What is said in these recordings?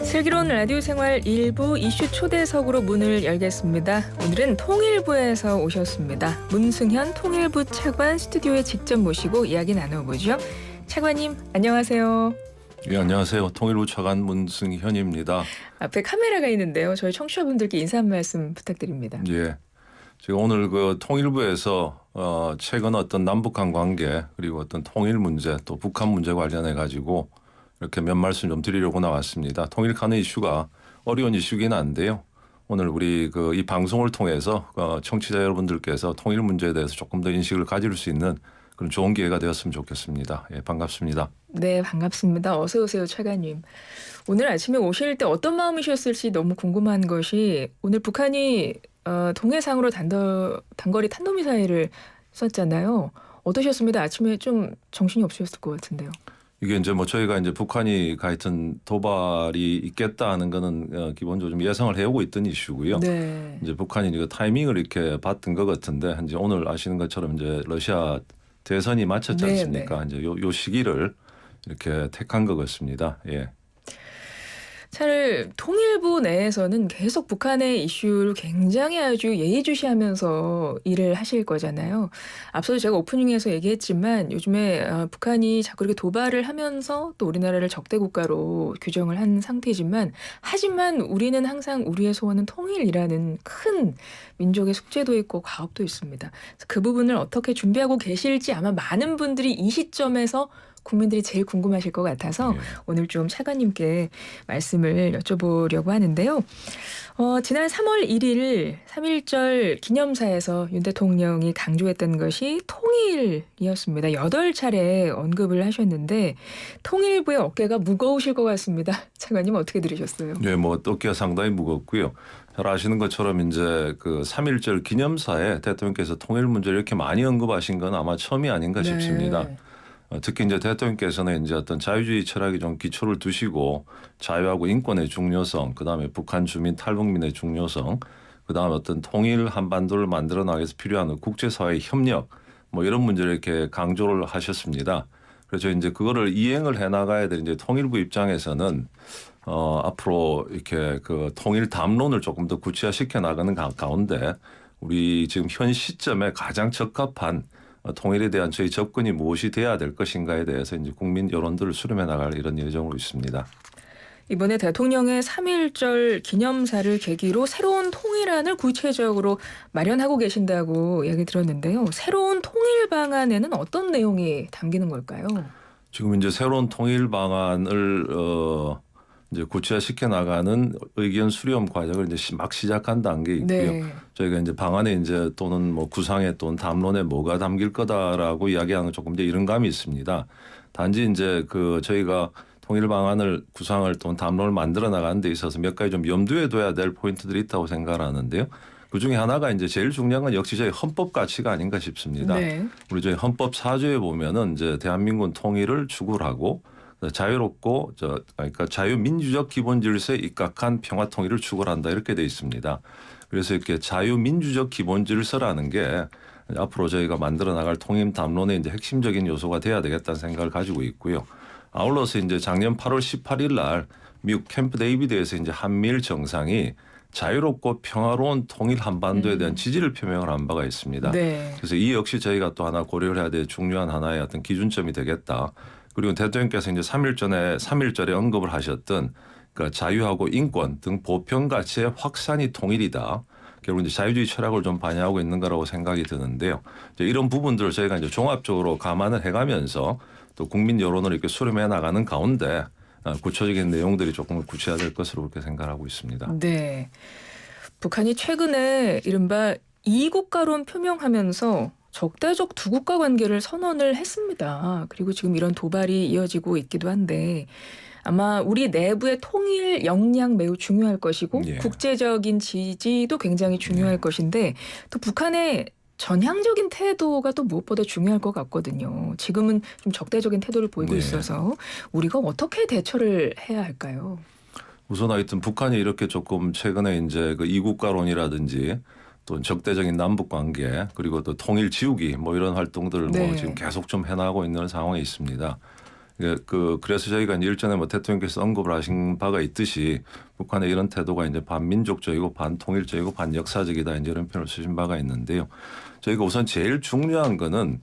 슬기로운 라디오 생활 1부 이슈 초대석으로 문을 열겠습니다. 오늘은 통일부에서 오셨습니다. 문승현 통일부 차관 스튜디오에 직접 모시고 이야기 나눠보죠. 차관님 안녕하세요. 예, 안녕하세요. 통일부 차관 문승현입니다. 앞에 카메라가 있는데요. 저희 청취자분들께 인사 한 말씀 부탁드립니다. 예, 제가 오늘 그 통일부에서 최근 어떤 남북한 관계 그리고 어떤 통일 문제 또 북한 문제 관련해 가지고 이렇게 몇 말씀 좀 드리려고 나왔습니다. 통일하는 이슈가 어려운 이슈긴 한데요. 오늘 우리 이 방송을 통해서 청취자 여러분들께서 통일 문제에 대해서 조금 더 인식을 가질 수 있는 그런 좋은 기회가 되었으면 좋겠습니다. 예, 반갑습니다. 네, 반갑습니다. 어서 오세요, 차관님. 오늘 아침에 오실 때 어떤 마음이셨을지 너무 궁금한 것이 오늘 북한이 동해상으로 단거리 탄도미사일을 쐈잖아요. 어떠셨습니다? 아침에 좀 정신이 없으셨을 것 같은데요. 이게 이제 뭐 저희가 이제 북한이 하여튼 도발이 있겠다 하는 거는 기본적으로 좀 예상을 해오고 있던 이슈고요. 네. 이제 북한이 이거 타이밍을 이렇게 봤던 것 같은데 이제 오늘 아시는 것처럼 이제 러시아 대선이 마쳤지 않습니까? 이제 요 시기를 이렇게 택한 것 같습니다. 예. 사실 통일부 내에서는 계속 북한의 이슈를 굉장히 아주 예의주시하면서 일을 하실 거잖아요. 앞서도 제가 오프닝에서 얘기했지만 요즘에 북한이 자꾸 이렇게 도발을 하면서 또 우리나라를 적대 국가로 규정을 한 상태지만 하지만 우리는 항상 우리의 소원은 통일이라는 큰 민족의 숙제도 있고 과업도 있습니다. 그래서 그 부분을 어떻게 준비하고 계실지 아마 많은 분들이 이 시점에서 국민들이 제일 궁금하실 것 같아서 오늘 좀 차관님께 말씀을 여쭤보려고 하는데요. 지난 3월 1일 3.1절 기념사에서 윤 대통령이 강조했던 것이 통일이었습니다. 8차례 언급을 하셨는데 통일부의 어깨가 무거우실 것 같습니다. 차관님 어떻게 들으셨어요? 네, 뭐 어깨가 상당히 무겁고요. 잘 아시는 것처럼 이제 그 3.1절 기념사에 대통령께서 통일 문제를 이렇게 많이 언급하신 건 아마 처음이 아닌가 싶습니다. 특히 이제 대통령께서는 이제 어떤 자유주의 철학에 좀 기초를 두시고 자유하고 인권의 중요성, 그다음에 북한 주민 탈북민의 중요성, 그다음에 어떤 통일 한반도를 만들어 나가기 위해서 필요한 국제사회의 협력, 뭐 이런 문제를 이렇게 강조를 하셨습니다. 그래서 이제 그거를 이행을 해 나가야 될 이제 통일부 입장에서는 앞으로 이렇게 그 통일 담론을 조금 더 구체화시켜 나가는 가운데 우리 지금 현 시점에 가장 적합한 통일에 대한 저희 접근이 무엇이 돼야 될 것인가에 대해서 이제 국민 여론들을 수렴해 나갈 이런 예정으로 있습니다. 이번에 대통령의 3.1절 기념사를 계기로 새로운 통일안을 구체적으로 마련하고 계신다고 이야기 들었는데요. 새로운 통일 방안에는 어떤 내용이 담기는 걸까요? 지금 이제 새로운 통일 방안을 이제 구체화시켜 나가는 의견 수렴 과정을 이제 막 시작한 단계에 있고요. 네. 저희가 이제 방안에 이제 또는 뭐 구상에 또는 담론에 뭐가 담길 거다라고 이야기하는 조금 이제 이런 감이 있습니다. 단지 이제 저희가 통일 방안을 구상을 또는 담론을 만들어 나가는 데 있어서 몇 가지 좀 염두에 둬야 될 포인트들이 있다고 생각하는데요. 그 중에 하나가 이제 제일 중요한 건 역시 저희 헌법 가치가 아닌가 싶습니다. 네. 우리 저희 헌법 4조에 보면은 이제 대한민국 통일을 추구하고 자유롭고 그러니까 자유민주적 기본 질서에 입각한 평화 통일을 추구한다 이렇게 돼 있습니다. 그래서 이렇게 자유민주적 기본 질서라는 게 앞으로 저희가 만들어 나갈 통일 담론의 이제 핵심적인 요소가 돼야 되겠다는 생각을 가지고 있고요. 아울러서 이제 작년 8월 18일 날 미국 캠프 데이비드에서 이제 한미일 정상이 자유롭고 평화로운 통일 한반도에 대한 지지를 표명을 한 바가 있습니다. 네. 그래서 이 역시 저희가 또 하나 고려를 해야 될 중요한 하나의 어떤 기준점이 되겠다. 그리고 대통령께서 이제 3.1절에 언급을 하셨던 그러니까 자유하고 인권 등 보편 가치의 확산이 통일이다. 결국 이제 자유주의 철학을 좀 반영하고 있는 거라고 생각이 드는데요. 이제 이런 부분들을 저희가 이제 종합적으로 감안을 해가면서 또 국민 여론을 이렇게 수렴해 나가는 가운데 구체적인 내용들이 조금 구체화될 것으로 그렇게 생각하고 있습니다. 네. 북한이 최근에 이른바 이국가론 표명하면서 적대적 두 국가 관계를 선언을 했습니다. 그리고 지금 이런 도발이 이어지고 있기도 한데 아마 우리 내부의 통일 역량 매우 중요할 것이고 국제적인 지지도 굉장히 중요할 것인데 또 북한의 전향적인 태도가 또 무엇보다 중요할 것 같거든요. 지금은 좀 적대적인 태도를 보이고 있어서 우리가 어떻게 대처를 해야 할까요? 우선 하여튼 북한이 이렇게 조금 최근에 이제 그 이국가론이라든지 또 적대적인 남북 관계 그리고 또 통일 지우기 뭐 이런 활동들을 뭐 지금 계속 좀 해나가고 있는 상황에 있습니다. 그래서 저희가 이제 일전에 뭐 대통령께서 언급을 하신 바가 있듯이 북한의 이런 태도가 이제 반민족적이고 반통일적이고 반역사적이다 이제 이런 표현을 쓰신 바가 있는데요. 저희가 우선 제일 중요한 거는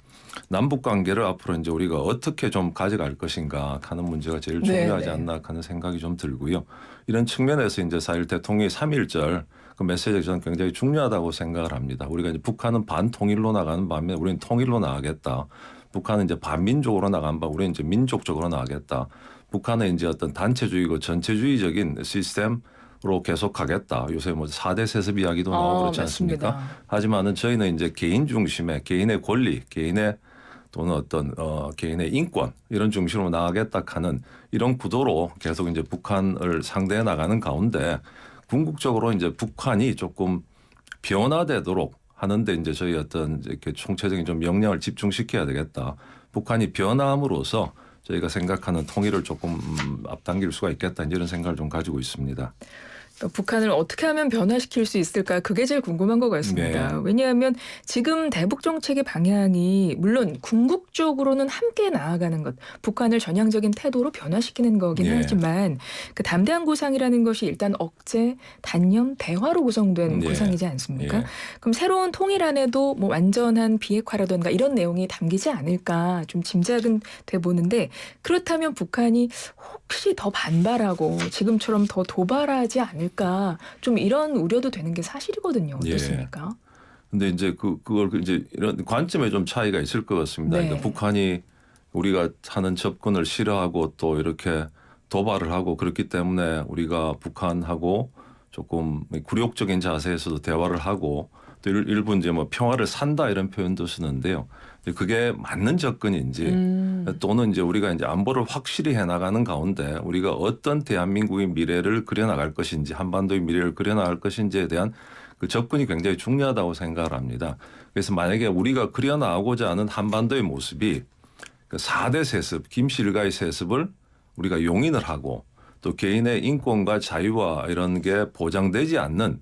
남북 관계를 앞으로 이제 우리가 어떻게 좀 가져갈 것인가 하는 문제가 제일 중요하지 않나 하는 생각이 좀 들고요. 이런 측면에서 이제 4.1 대통령이 3.1절 그 메시지가 저는 굉장히 중요하다고 생각을 합니다. 우리가 이제 북한은 반통일로 나가는 반면 우리는 통일로 나가겠다. 북한은 이제 반민족으로 나간 바 우리는 이제 민족적으로 나가겠다. 북한은 이제 어떤 단체주의고 전체주의적인 시스템으로 계속 가겠다. 요새 뭐 4대 세습 이야기도 나오고 그렇지 않습니까? 맞습니다. 하지만은 저희는 이제 개인 중심의 개인의 권리, 개인의 또는 어떤 개인의 인권 이런 중심으로 나가겠다 하는 이런 구도로 계속 이제 북한을 상대해 나가는 가운데 궁극적으로 이제 북한이 조금 변화되도록 하는데 이제 저희 어떤 이렇게 총체적인 좀 역량을 집중시켜야 되겠다. 북한이 변화함으로써 저희가 생각하는 통일을 조금 앞당길 수가 있겠다. 이런 생각을 좀 가지고 있습니다. 그러니까 북한을 어떻게 하면 변화시킬 수 있을까 그게 제일 궁금한 것 같습니다. 네. 왜냐하면 지금 대북 정책의 방향이 물론 궁극적으로는 함께 나아가는 것, 북한을 전향적인 태도로 변화시키는 거긴 예. 하지만 그 담대한 구상이라는 것이 일단 억제, 단념, 대화로 구성된 예. 구상이지 않습니까? 예. 그럼 새로운 통일 안에도 뭐 완전한 비핵화라든가 이런 내용이 담기지 않을까 좀 짐작은 돼 보는데 그렇다면 북한이 혹시 더 반발하고 지금처럼 더 도발하지 않을까 좀 이런 우려도 되는 게 사실이거든요. 어떻습니까? 근데 이제 그걸 이제 이런 관점에 좀 차이가 있을 것 같습니다. 네. 그러니까 북한이 우리가 하는 접근을 싫어하고 또 이렇게 도발을 하고 그렇기 때문에 우리가 북한하고 조금 굴욕적인 자세에서도 대화를 하고 또 일부 이제 뭐 평화를 산다 이런 표현도 쓰는데요. 그게 맞는 접근인지 또는 이제 우리가 이제 안보를 확실히 해나가는 가운데 우리가 어떤 대한민국의 미래를 그려나갈 것인지 한반도의 미래를 그려나갈 것인지에 대한 그 접근이 굉장히 중요하다고 생각을 합니다. 그래서 만약에 우리가 그려나가고자 하는 한반도의 모습이 그 4대 세습, 김씨 일가의 세습을 우리가 용인을 하고 또 개인의 인권과 자유와 이런 게 보장되지 않는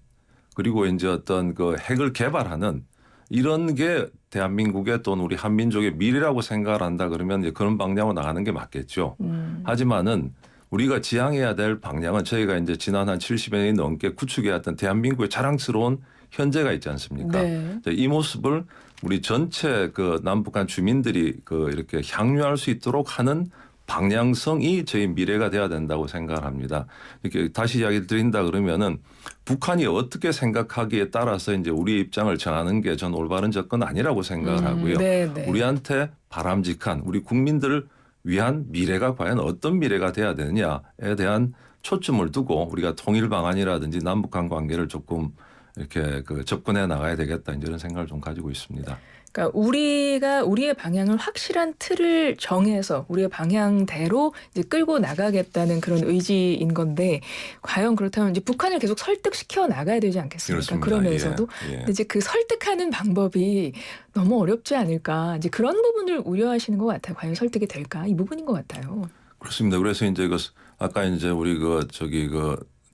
그리고 이제 어떤 그 핵을 개발하는 이런 게 대한민국의 또는 우리 한민족의 미래라고 생각을 한다 그러면 이제 그런 방향으로 나가는 게 맞겠죠. 하지만은 우리가 지향해야 될 방향은 저희가 이제 지난 한 70여 년이 넘게 구축해왔던 대한민국의 자랑스러운 현재가 있지 않습니까? 네. 이 모습을 우리 전체 그 남북한 주민들이 그 이렇게 향유할 수 있도록 하는 방향성이 저희 미래가 돼야 된다고 생각을 합니다. 이렇게 다시 이야기를 드린다 그러면은 북한이 어떻게 생각하기에 따라서 이제 우리의 입장을 정하는 게 전 올바른 접근 아니라고 생각을 하고요. 네. 우리한테 바람직한 우리 국민들을 위한 미래가 과연 어떤 미래가 돼야 되느냐에 대한 초점을 두고 우리가 통일 방안이라든지 남북한 관계를 조금 이렇게 그 접근해 나가야 되겠다 이런 생각을 좀 가지고 있습니다. 그러니까 우리가 우리의 방향을 확실한 틀을 정해서 우리의 방향대로 이제 끌고 나가겠다는 그런 의지인 건데 과연 그렇다면 이제 북한을 계속 설득시켜 나가야 되지 않겠습니까? 그렇습니다. 그러면서도 예. 근데 이제 그 설득하는 방법이 너무 어렵지 않을까 이제 그런 부분을 우려하시는 것 같아요. 과연 설득이 될까 이 부분인 것 같아요. 그렇습니다. 그래서 이제 아까 이제 우리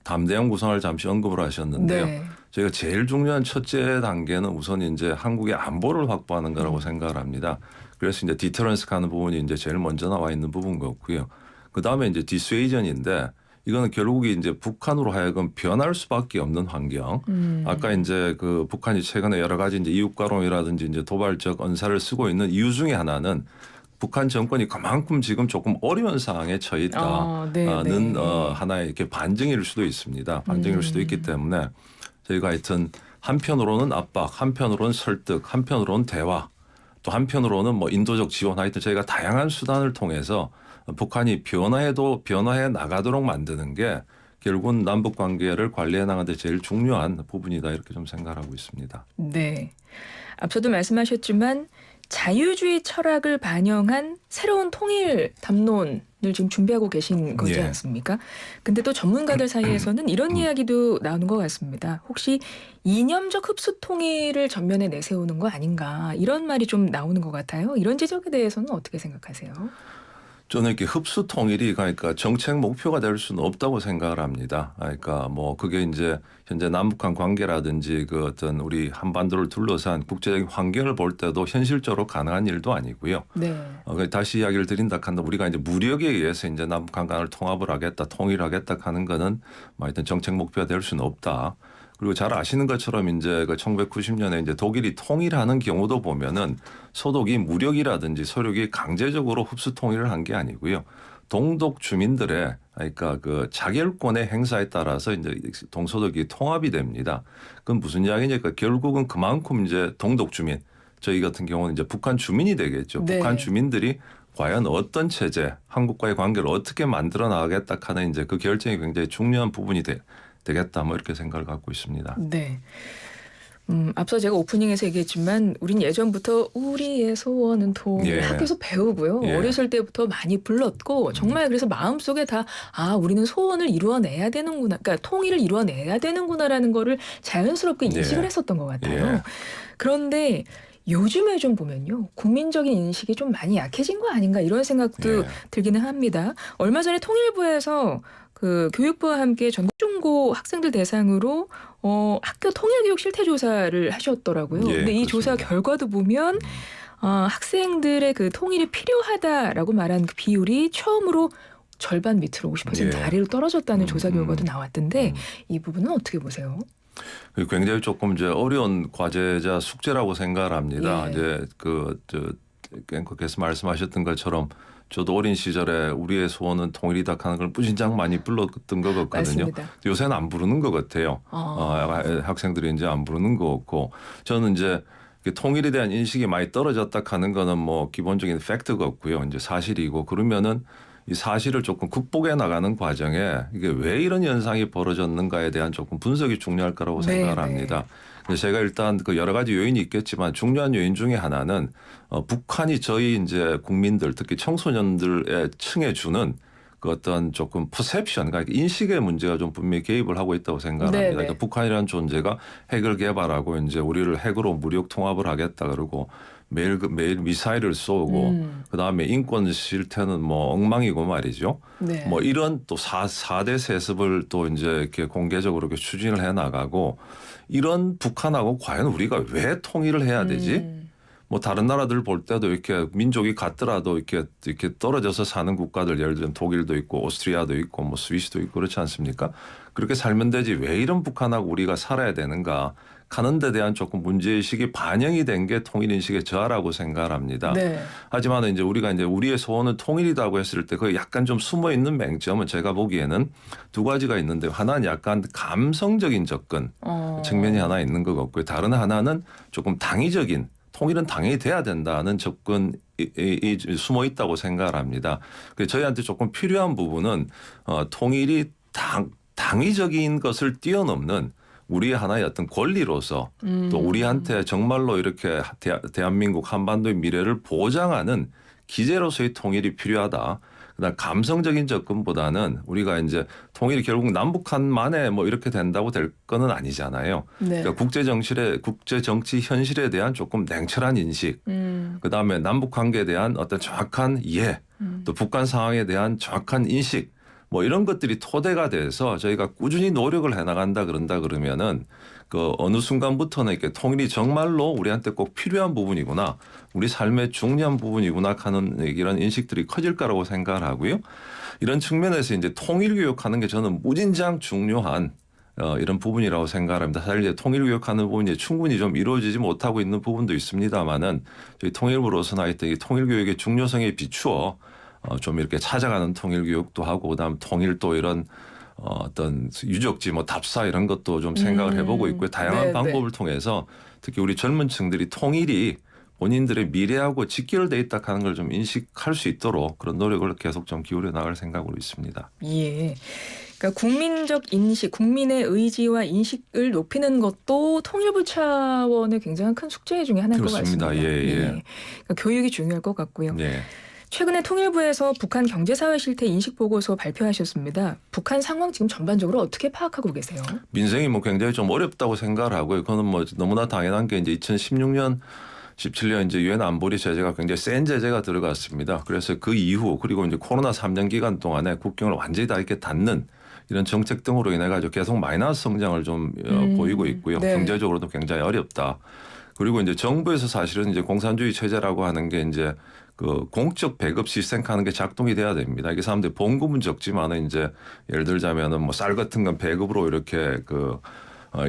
담대한 구상을 잠시 언급을 하셨는데요. 네. 저희가 제일 중요한 첫째 단계는 우선 이제 한국의 안보를 확보하는 거라고 생각을 합니다. 그래서 이제 디터런스 가는 부분이 이제 제일 먼저 나와 있는 부분 같고요. 그 다음에 이제 디스웨이전인데 이거는 결국에 이제 북한으로 하여금 변할 수밖에 없는 환경. 아까 이제 그 북한이 최근에 여러 가지 이제 이웃가론이라든지 이제 도발적 언사를 쓰고 있는 이유 중에 하나는 북한 정권이 그만큼 지금 조금 어려운 상황에 처해 있다는 하나의 이렇게 반증일 수도 있습니다. 반증일 수도 있기 때문에 저희가 하여튼 한편으로는 압박, 한편으로는 설득, 한편으로는 대화, 또 한편으로는 뭐 인도적 지원 하여튼 저희가 다양한 수단을 통해서 북한이 변화해 나가도록 만드는 게 결국은 남북 관계를 관리해 나가는 데 제일 중요한 부분이다 이렇게 좀 생각하고 있습니다. 네. 앞서도 말씀하셨지만 자유주의 철학을 반영한 새로운 통일 담론을 지금 준비하고 계신 거지 않습니까? 근데 또 전문가들 사이에서는 이런 이야기도 나오는 것 같습니다. 혹시 이념적 흡수 통일을 전면에 내세우는 거 아닌가 이런 말이 좀 나오는 것 같아요. 이런 지적에 대해서는 어떻게 생각하세요? 저는 이렇게 흡수 통일이 그러니까 정책 목표가 될 수는 없다고 생각을 합니다. 그러니까 뭐 그게 이제 현재 남북한 관계라든지 그 어떤 우리 한반도를 둘러싼 국제적인 환경을 볼 때도 현실적으로 가능한 일도 아니고요. 네. 다시 이야기를 드린다 한다 우리가 이제 무력에 의해서 이제 남북한 간을 통합을 하겠다, 통일하겠다 하는 거는 뭐 하여튼 정책 목표가 될 수는 없다. 그리고 잘 아시는 것처럼 이제 그 1990년에 이제 독일이 통일하는 경우도 보면은 소독이 무력이라든지 소력이 강제적으로 흡수 통일을 한 게 아니고요. 동독 주민들의 그러니까 그 자결권의 행사에 따라서 이제 동소독이 통합이 됩니다. 그건 무슨 이야기냐니까 결국은 그만큼 이제 동독 주민 저희 같은 경우는 이제 북한 주민이 되겠죠. 네. 북한 주민들이 과연 어떤 체제, 한국과의 관계를 어떻게 만들어 나가겠다 하는 이제 그 결정이 굉장히 중요한 부분이 되겠다 뭐 이렇게 생각을 갖고 있습니다. 네. 앞서 제가 오프닝에서 얘기했지만 우린 예전부터 우리의 소원은 통일 예. 학교에서 배우고요. 예. 어렸을 때부터 많이 불렀고 정말 그래서 마음속에 다 우리는 소원을 이루어내야 되는구나. 그러니까 통일을 이루어내야 되는구나라는 거를 자연스럽게 인식을 예. 했었던 것 같아요. 예. 그런데 요즘에 좀 보면요. 국민적인 인식이 좀 많이 약해진 거 아닌가 이런 생각도 예. 들기는 합니다. 얼마 전에 통일부에서 그 교육부와 함께 전국 중고 학생들 대상으로 학교 통일교육 실태조사를 하셨더라고요. 예, 근데 이 조사 그렇습니다. 결과도 보면 학생들의 그 통일이 필요하다라고 말한 그 비율이 처음으로 절반 밑으로 50% 예. 아래로 떨어졌다는 조사 결과도 나왔던데 음. 이 부분은 어떻게 보세요? 굉장히 조금 이제 어려운 과제자 숙제라고 생각을 합니다. 예. 이제 앵커께서 말씀하셨던 것처럼 저도 어린 시절에 우리의 소원은 통일이다 하는 걸 무진장 많이 불렀던 것 같거든요. 맞습니다. 요새는 안 부르는 것 같아요. 학생들이 이제 안 부르는 것 같고 저는 이제 통일에 대한 인식이 많이 떨어졌다 하는 거는 뭐 기본적인 팩트가 없고요. 이제 사실이고 그러면은 이 사실을 조금 극복해 나가는 과정에 이게 왜 이런 현상이 벌어졌는가에 대한 조금 분석이 중요할 거라고 네, 생각을 네. 합니다. 그래서 제가 일단 그 여러 가지 요인이 있겠지만 중요한 요인 중에 하나는 북한이 저희 이제 국민들 특히 청소년들의 층에 주는 그 어떤 조금 퍼셉션, 그러니까 인식의 문제가 좀 분명히 개입을 하고 있다고 생각합니다. 네, 네. 그러니까 북한이라는 존재가 핵을 개발하고 이제 우리를 핵으로 무력 통합을 하겠다 그러고 매일 미사일을 쏘고 그다음에 인권 실태는 뭐 엉망이고 말이죠. 네. 뭐 이런 또 4대 세습을 또 이제 이렇게 공개적으로 이렇게 추진을 해 나가고 이런 북한하고 과연 우리가 왜 통일을 해야 되지? 뭐 다른 나라들 볼 때도 이렇게 민족이 같더라도 이렇게 떨어져서 사는 국가들 예를 들면 독일도 있고 오스트리아도 있고 뭐 스위스도 있고 그렇지 않습니까? 그렇게 살면 되지 왜 이런 북한하고 우리가 살아야 되는가 하는 데 대한 조금 문제의식이 반영이 된 게 통일인식의 저하라고 생각을 합니다. 네. 하지만 이제 우리가 이제 우리의 소원은 통일이라고 했을 때 그 약간 좀 숨어 있는 맹점은 제가 보기에는 두 가지가 있는데 하나는 약간 감성적인 접근 측면이 하나 있는 것 같고요. 다른 하나는 조금 당위적인 통일은 당연히 돼야 된다는 접근이 숨어 있다고 생각을 합니다. 그래서 저희한테 조금 필요한 부분은 통일이 당위적인 것을 뛰어넘는 우리의 하나의 어떤 권리로서 또 우리한테 정말로 이렇게 대한민국 한반도의 미래를 보장하는 기제로서의 통일이 필요하다. 그다음 감성적인 접근보다는 우리가 이제 통일이 결국 남북한만에 뭐 이렇게 된다고 될 거는 아니잖아요. 네. 그러니까 국제 정치 현실에 대한 조금 냉철한 인식, 그다음에 남북 관계에 대한 어떤 정확한 이해, 또 북한 상황에 대한 정확한 인식, 뭐 이런 것들이 토대가 돼서 저희가 꾸준히 노력을 해나간다 그러면은 그 어느 순간부터는 이렇게 통일이 정말로 우리한테 꼭 필요한 부분이구나, 우리 삶의 중요한 부분이구나 하는 이런 인식들이 커질 거라고 생각을 하고요. 이런 측면에서 이제 통일 교육하는 게 저는 무진장 중요한 이런 부분이라고 생각합니다. 사실 이제 통일 교육하는 부분이 충분히 좀 이루어지지 못하고 있는 부분도 있습니다만은 저희 통일부로서는 하여튼 이 통일 교육의 중요성에 비추어 좀 이렇게 찾아가는 통일 교육도 하고 그다음 통일 또 이런 어떤 유적지 뭐 답사 이런 것도 좀 생각을 해보고 있고요. 다양한 네, 방법을 통해서 특히 우리 젊은 층들이 통일이 본인들의 미래하고 직결돼 있다 하는 걸 좀 인식할 수 있도록 그런 노력을 계속 좀 기울여 나갈 생각으로 있습니다. 예. 그러니까 국민적 인식, 국민의 의지와 인식을 높이는 것도 통일부 차원의 굉장히 큰 숙제 중에 하나인 것 그렇습니다. 같습니다. 예. 그러니까 교육이 중요할 것 같고요. 네. 최근에 통일부에서 북한 경제사회 실태 인식 보고서 발표하셨습니다. 북한 상황 지금 전반적으로 어떻게 파악하고 계세요? 민생이 뭐 굉장히 좀 어렵다고 생각을 하고요. 그거는 뭐 너무나 당연한 게 이제 2016년 17년 이제 유엔 안보리 제재가 굉장히 센 제재가 들어갔습니다. 그래서 그 이후 그리고 이제 코로나 3년 기간 동안에 국경을 완전히 다 이렇게 닫는 이런 정책 등으로 인해 가지고 계속 마이너스 성장을 좀 보이고 있고요. 네. 경제적으로도 굉장히 어렵다. 그리고 이제 정부에서 사실은 이제 공산주의 체제라고 하는 게 이제 그 공적 배급 시스템 하는 게 작동이 돼야 됩니다. 이게 사람들이 봉급은 적지만은 이제 예를 들자면은 뭐 쌀 같은 건 배급으로 이렇게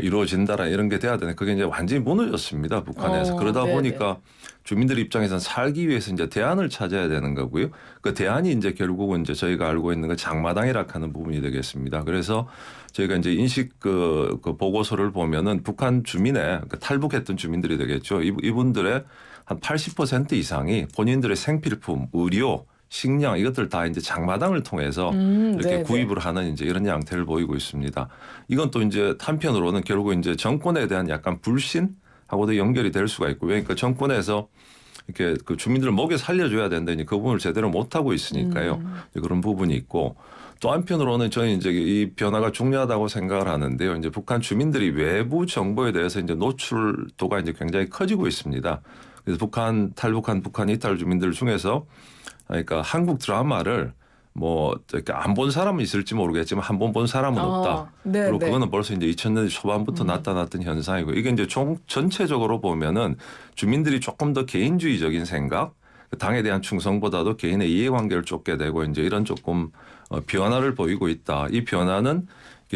이루어진다라 이런 게 돼야 되는데 그게 이제 완전히 무너졌습니다. 북한에서. 그러다 네네. 보니까 주민들 입장에서는 살기 위해서 이제 대안을 찾아야 되는 거고요. 그 대안이 이제 결국은 이제 저희가 알고 있는 거 장마당이라 하는 부분이 되겠습니다. 그래서 저희가 이제 인식 그 보고서를 보면은 북한 주민의 탈북했던 주민들이 되겠죠. 이분들의 한 80% 이상이 본인들의 생필품, 의료, 식량 이것들 다 이제 장마당을 통해서 이렇게 네네. 구입을 하는 이제 이런 양태를 보이고 있습니다. 이건 또 이제 한편으로는 결국 이제 정권에 대한 약간 불신하고도 연결이 될 수가 있고요. 그러니까 정권에서 이렇게 그 주민들을 먹여 살려줘야 되는데 이제 그 부분을 제대로 못 하고 있으니까요. 그런 부분이 있고 또 한편으로는 저희 이제 이 변화가 중요하다고 생각을 하는데요. 이제 북한 주민들이 외부 정보에 대해서 이제 노출도가 이제 굉장히 커지고 있습니다. 그래서 탈북한 북한 이탈 주민들 중에서 그러니까 한국 드라마를 뭐 이렇게 안 본 사람은 있을지 모르겠지만 한 번 본 사람은 없다. 네, 그리고 네. 그거는 벌써 이제 2000년대 초반부터 나타났던 현상이고 이게 이제 전체적으로 보면은 주민들이 조금 더 개인주의적인 생각, 당에 대한 충성보다도 개인의 이해관계를 쫓게 되고 이제 이런 조금 변화를 보이고 있다. 이 변화는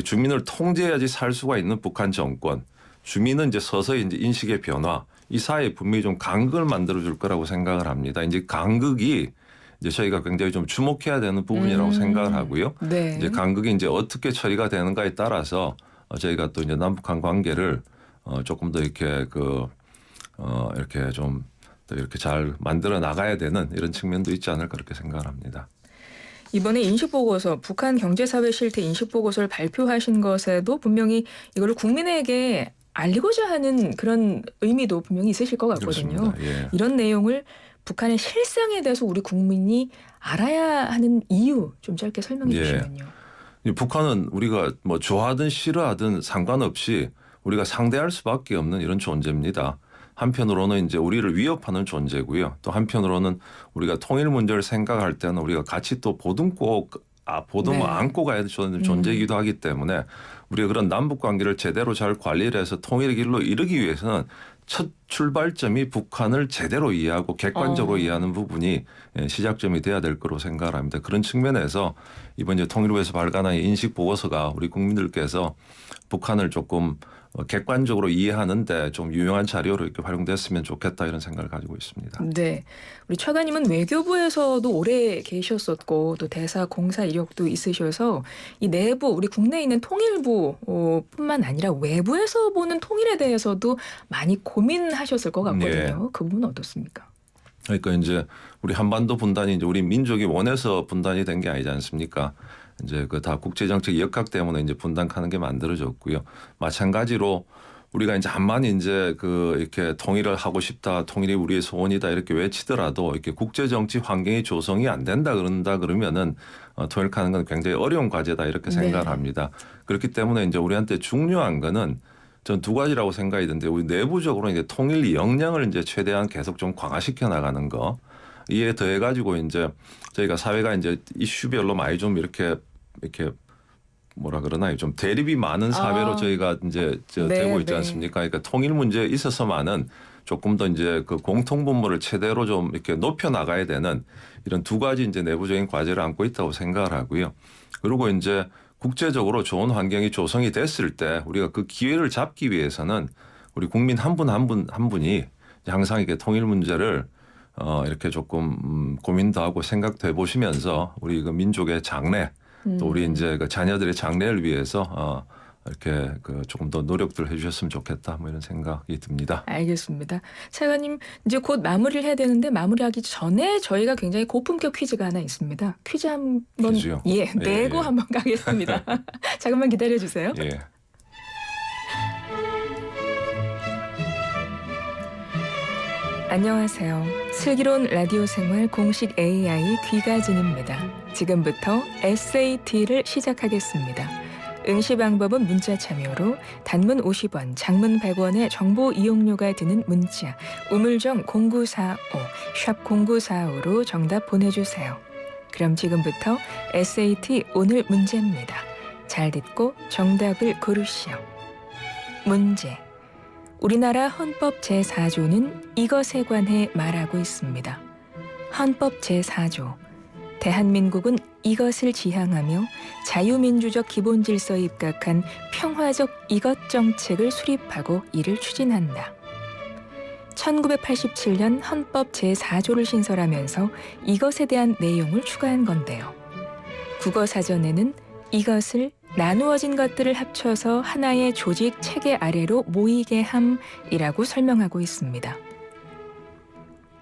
주민을 통제해야지 살 수가 있는 북한 정권, 주민은 이제 서서히 이제 인식의 변화, 이 사회에 분명히 좀 간극을 만들어줄 거라고 생각을 합니다. 이제 간극이 이제 저희가 굉장히 좀 주목해야 되는 부분이라고 생각을 하고요. 네. 이제 간극이 이제 어떻게 처리가 되는가에 따라서 저희가 또 이제 남북한 관계를 조금 더 이렇게 이렇게 좀 더 이렇게 잘 만들어 나가야 되는 이런 측면도 있지 않을까 그렇게 생각을 합니다. 이번에 인식보고서, 북한 경제사회 실태 인식보고서를 발표하신 것에도 분명히 이걸 국민에게 알리고자 하는 그런 의미도 분명히 있으실 것 같거든요. 그렇습니다. 예. 이런 내용을 북한의 실상에 대해서 우리 국민이 알아야 하는 이유 좀 짧게 설명해 예. 주시면요. 이 북한은 우리가 뭐 좋아하든 싫어하든 상관없이 우리가 상대할 수밖에 없는 이런 존재입니다. 한편으로는 이제 우리를 위협하는 존재고요. 또 한편으로는 우리가 통일 문제를 생각할 때는 우리가 같이 또 보듬고 네. 안고 가야 되는 존재이기도 하기 때문에 우리가 그런 남북 관계를 제대로 잘 관리를 해서 통일의 길로 이르기 위해서는 첫 출발점이 북한을 제대로 이해하고 객관적으로 이해하는 부분이 시작점이 돼야 될 거로 생각을 합니다. 그런 측면에서 이번 이제 통일부에서 발간한 인식 보고서가 우리 국민들께서 북한을 조금 객관적으로 이해하는데 좀 유용한 자료로 이렇게 활용됐으면 좋겠다 이런 생각을 가지고 있습니다. 네, 우리 차관님은 외교부에서도 오래 계셨었고 또 대사 공사 이력도 있으셔서 이 내부 우리 국내에 있는 통일부뿐만 아니라 외부에서 보는 통일에 대해서도 많이 고민하셨을 것 같거든요. 네. 그 부분은 어떻습니까? 그러니까 이제 우리 한반도 분단이 이제 우리 민족이 원해서 분단이 된 게 아니지 않습니까? 이제 그 다 국제정책 역학 때문에 이제 분단하는 게 만들어졌고요. 마찬가지로 우리가 이제 암만 이제 이렇게 통일을 하고 싶다, 통일이 우리의 소원이다 이렇게 외치더라도 이렇게 국제정치 환경이 조성이 안 된다 그러면은 통일하는 건 굉장히 어려운 과제다 이렇게 생각을 합니다. 그렇기 때문에 이제 우리한테 중요한 거는 전 두 가지라고 생각이 드는데 우리 내부적으로 이제 통일 역량을 이제 최대한 계속 좀 강화시켜 나가는 거. 이에 더해 가지고 이제 저희가 사회가 이제 이슈별로 많이 좀 이렇게 뭐라 그러나요? 좀 대립이 많은 사회로 저희가 이제 되고 있지 않습니까? 그러니까 통일 문제에 있어서만은 조금 더 이제 그 공통 분모를 최대로 좀 이렇게 높여 나가야 되는 이런 두 가지 이제 내부적인 과제를 안고 있다고 생각을 하고요. 그리고 이제 국제적으로 좋은 환경이 조성이 됐을 때 우리가 그 기회를 잡기 위해서는 우리 국민 한 분 한 분이 항상 이렇게 통일 문제를 이렇게 조금 고민도 하고 생각도 해보시면서 우리 그 민족의 장래 또 우리 이제 그 자녀들의 장래를 위해서 이렇게 조금 더 노력들 해주셨으면 좋겠다 뭐 이런 생각이 듭니다. 알겠습니다. 차관님 이제 곧 마무리를 해야 되는데 마무리하기 전에 저희가 굉장히 고품격 퀴즈가 하나 있습니다. 퀴즈 한번 퀴즈요? 내고 한번 가겠습니다. 잠깐만 기다려 주세요. 예. 안녕하세요. 슬기로운 라디오 생활 공식 AI 귀가진입니다. 지금부터 SAT를 시작하겠습니다. 응시 방법은 문자 참여로 단문 50원, 장문 100원의 정보 이용료가 드는 문자 우물정 0945, 샵 0945로 정답 보내주세요. 그럼 지금부터 SAT 오늘 문제입니다. 잘 듣고 정답을 고르시오. 문제. 우리나라 헌법 제4조는 이것에 관해 말하고 있습니다. 헌법 제4조. 대한민국은 이것을 지향하며 자유민주적 기본질서에 입각한 평화적 이것 정책을 수립하고 이를 추진한다. 1987년 헌법 제4조를 신설하면서 이것에 대한 내용을 추가한 건데요. 국어사전에는 이것을 나누어진 것들을 합쳐서 하나의 조직 체계 아래로 모이게 함이라고 설명하고 있습니다.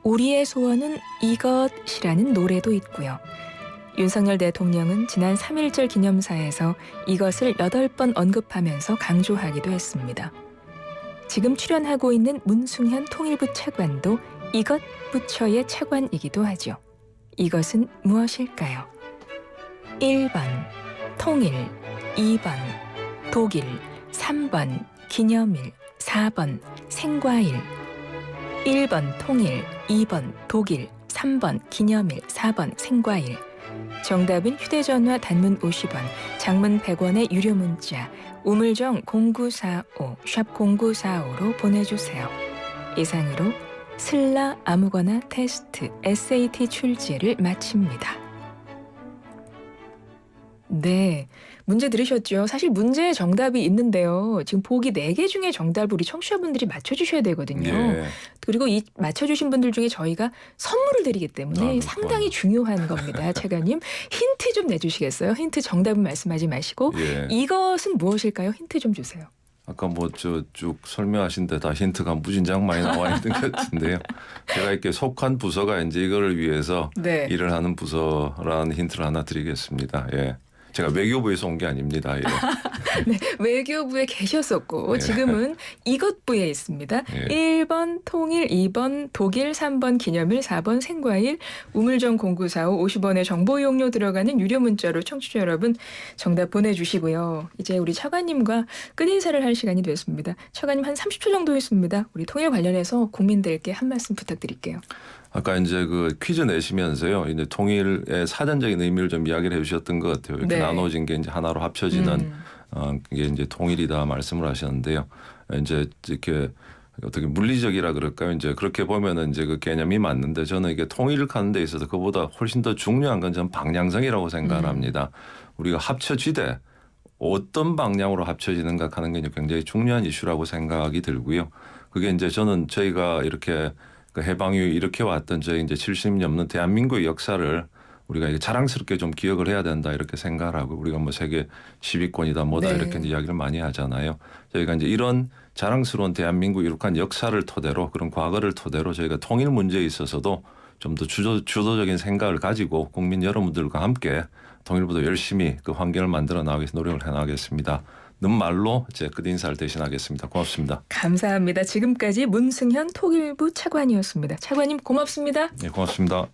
우리의 소원은 이것이라는 노래도 있고요. 윤석열 대통령은 지난 3.1절 기념사에서 이것을 8번 언급하면서 강조하기도 했습니다. 지금 출연하고 있는 문승현 통일부 차관도 이것 부처의 차관이기도 하죠. 이것은 무엇일까요? 1번 통일, 2번 독일, 3번 기념일, 4번 생과일. 1번 통일, 2번 독일, 3번 기념일, 4번 생과일. 정답은 휴대전화 단문 50원, 장문 100원의 유료 문자 우물정 0945, 샵 0945로 보내주세요. 이상으로 슬라 아무거나 테스트 SAT 출제를 마칩니다. 네, 문제 들으셨죠? 사실 문제에 정답이 있는데요. 지금 보기 4개 중에 정답을 우리 청취자분들이 맞춰주셔야 되거든요. 예. 그리고 이 맞춰주신 분들 중에 저희가 선물을 드리기 때문에 상당히 중요한 겁니다. 차관님, 힌트 좀 내주시겠어요? 힌트 정답은 말씀하지 마시고 예. 이것은 무엇일까요? 힌트 좀 주세요. 아까 뭐 저 쭉 설명하신 데 다 힌트가 무진장 많이 나와 있는 것 같은데요. 제가 이렇게 속한 부서가 이제 이거를 위해서 네. 일을 하는 부서라는 힌트를 하나 드리겠습니다. 예. 제가 외교부에서 온 게 아닙니다. 예. 네, 외교부에 계셨었고 예. 지금은 이것부에 있습니다. 예. 1번 통일, 2번 독일, 3번 기념일, 4번 생과일, 우물정 0945 50원의 정보 이용료 들어가는 유료 문자로 청취자 여러분 정답 보내주시고요. 이제 우리 차관님과 끝인사를 할 시간이 됐습니다. 차관님 한 30초 정도 있습니다. 우리 통일 관련해서 국민들께 한 말씀 부탁드릴게요. 아까 이제 그 퀴즈 내시면서요, 이제 통일의 사전적인 의미를 좀 이야기를 해주셨던 것 같아요. 이렇게 네. 나눠진 게 이제 하나로 합쳐지는 이게 이제 통일이다 말씀을 하셨는데요. 이제 이렇게 어떻게 물리적이라 그럴까요? 이제 그렇게 보면은 이제 그 개념이 맞는데 저는 이게 통일을 가는 데 있어서 그보다 훨씬 더 중요한 건 저는 방향성이라고 생각을 합니다. 우리가 합쳐지되 어떤 방향으로 합쳐지는가 하는 게 이제 굉장히 중요한 이슈라고 생각이 들고요. 그게 이제 저는 저희가 이렇게 그 해방 이후 이렇게 왔던 저희 이제 70년 넘는 대한민국의 역사를 우리가 이게 자랑스럽게 좀 기억을 해야 된다 이렇게 생각을 하고 우리가 뭐 세계 10위권이다 뭐다 네. 이렇게 이제 이야기를 많이 하잖아요. 저희가 이제 이런 자랑스러운 대한민국 이룩한 역사를 토대로 그런 과거를 토대로 저희가 통일 문제에 있어서도 좀 더 주도적인 생각을 가지고 국민 여러분들과 함께 통일부도 열심히 그 환경을 만들어 나가기 위해서 노력을 해 나가겠습니다. 는 말로 제 끝인사를 대신하겠습니다. 고맙습니다. 감사합니다. 지금까지 문승현 통일부 차관이었습니다. 차관님 고맙습니다. 네, 고맙습니다.